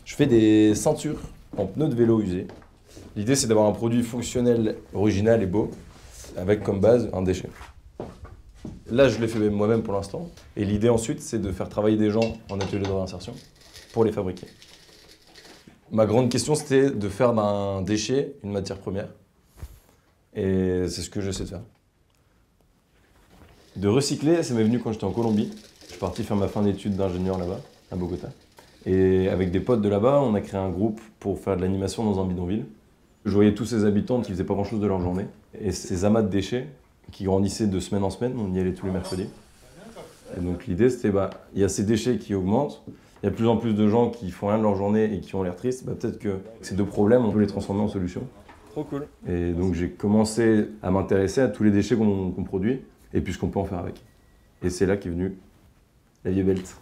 Je fais des ceintures en pneus de vélo usés. L'idée, c'est d'avoir un produit fonctionnel, original et beau, avec comme base un déchet. Là, je l'ai fait moi-même pour l'instant. Et l'idée ensuite, c'est de faire travailler des gens en atelier de réinsertion pour les fabriquer. Ma grande question, c'était de faire d'un déchet une matière première. Et c'est ce que j'essaie de faire. De recycler, ça m'est venu quand j'étais en Colombie. Je suis parti faire ma fin d'études d'ingénieur là-bas, à Bogota. Et avec des potes de là-bas, on a créé un groupe pour faire de l'animation dans un bidonville. Je voyais tous ces habitants qui faisaient pas grand-chose de leur journée. Et ces amas de déchets qui grandissaient de semaine en semaine, on y allait tous les mercredis. Et donc l'idée, c'était, il y a ces déchets qui augmentent, il y a de plus en plus de gens qui font rien de leur journée et qui ont l'air tristes, peut-être que ces deux problèmes, on peut les transformer en solutions. Trop cool. Et donc j'ai commencé à m'intéresser à tous les déchets qu'on produit et puis ce qu'on peut en faire avec. Et c'est là qu'est venue la Vieille Belt.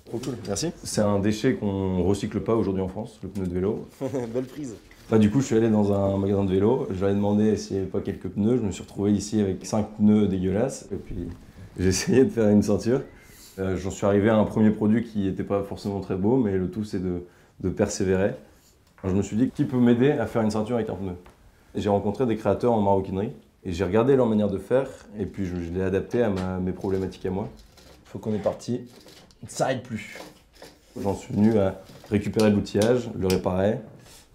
Trop cool, merci. C'est un déchet qu'on recycle pas aujourd'hui en France, le pneu de vélo. Belle prise. Du coup, je suis allé dans un magasin de vélo, je leur ai demandé s'il n'y avait pas quelques pneus. Je me suis retrouvé ici avec 5 pneus dégueulasses. Et puis, j'ai essayé de faire une ceinture. J'en suis arrivé à un premier produit qui n'était pas forcément très beau, mais le tout, c'est de persévérer. Alors, je me suis dit, qui peut m'aider à faire une ceinture avec un pneu? Et j'ai rencontré des créateurs en maroquinerie. Et j'ai regardé leur manière de faire, et puis je l'ai adapté à mes problématiques à moi. Il faut qu'on est parti. Ça n'arrête plus. J'en suis venu à récupérer l'outillage, le réparer,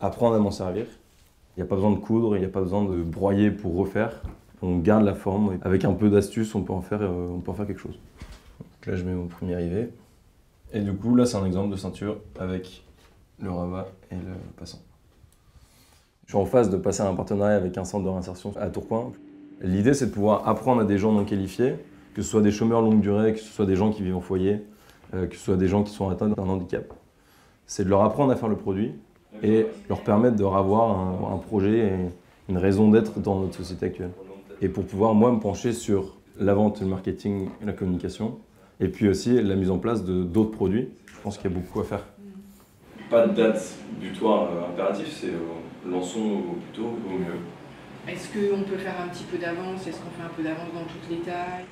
apprendre à m'en servir. Il n'y a pas besoin de coudre, il n'y a pas besoin de broyer pour refaire. On garde la forme. Avec un peu d'astuce, on peut en faire quelque chose. Donc là, je mets mon premier rivet. Et du coup, là, c'est un exemple de ceinture avec le rabat et le passant. Je suis en phase de passer à un partenariat avec un centre de réinsertion à Tourcoing. L'idée, c'est de pouvoir apprendre à des gens non qualifiés, que ce soit des chômeurs longue durée, que ce soit des gens qui vivent en foyer, que ce soit des gens qui sont atteints d'un handicap. C'est de leur apprendre à faire le produit et leur permettre de avoir un projet et une raison d'être dans notre société actuelle. Et pour pouvoir, moi, me pencher sur la vente, le marketing et la communication, et puis aussi la mise en place d'autres produits. Je pense qu'il y a beaucoup à faire. Pas de date butoir impératif, c'est lançons au plus tôt, au mieux. Est-ce qu'on peut faire un petit peu d'avance? Est-ce qu'on fait un peu d'avance dans toutes les tailles?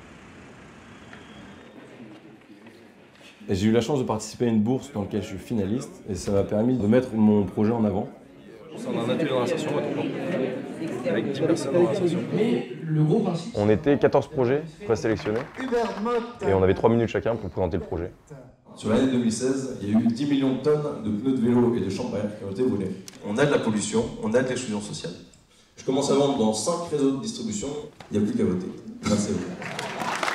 J'ai eu la chance de participer à une bourse dans laquelle je suis finaliste et ça m'a permis de mettre mon projet en avant. On a un atelier de réinsertion à Tourcoing, avec 10 personnes en réinsertion. On était 14 projets présélectionnés et on avait 3 minutes chacun pour présenter le projet. Sur l'année 2016, il y a eu 10 millions de tonnes de pneus de vélo et de champs à air qui ont été volés. On a de la pollution, on a de l'exclusion sociale. Je commence à vendre dans 5 réseaux de distribution, il n'y a plus qu'à voter. Merci à vous.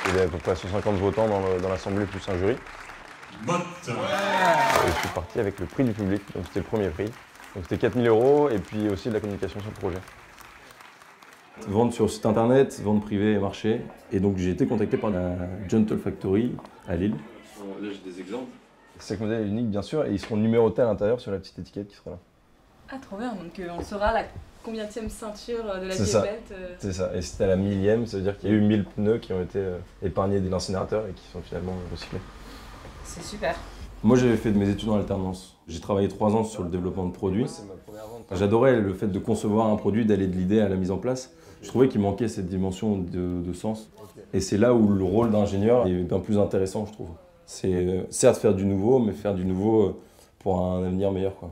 Il y avait à peu près 150 votants dans l'assemblée plus un jury. Et je suis parti avec le prix du public, donc c'était le premier prix. Donc c'était 4 000 € et puis aussi de la communication sur le projet. Vente sur site internet, vente privée et marché. Et donc j'ai été contacté par la Gentle Factory à Lille. Là j'ai des exemples. Chaque modèle est unique bien sûr et ils seront numérotés à l'intérieur sur la petite étiquette qui sera là. Ah trop bien, donc on saura la combienième ceinture de la Vieille Belt. C'est ça, et c'était à la 1000e, ça veut dire qu'il y a eu 1000 pneus qui ont été épargnés de l'incinérateur et qui sont finalement recyclés. C'est super. Moi j'avais fait de mes études en alternance. J'ai travaillé 3 ans sur le développement de produits. J'adorais le fait de concevoir un produit, d'aller de l'idée à la mise en place. Je trouvais qu'il manquait cette dimension de sens. Et c'est là où le rôle d'ingénieur est bien plus intéressant, je trouve. C'est certes faire du nouveau, mais faire du nouveau pour un avenir meilleur, quoi.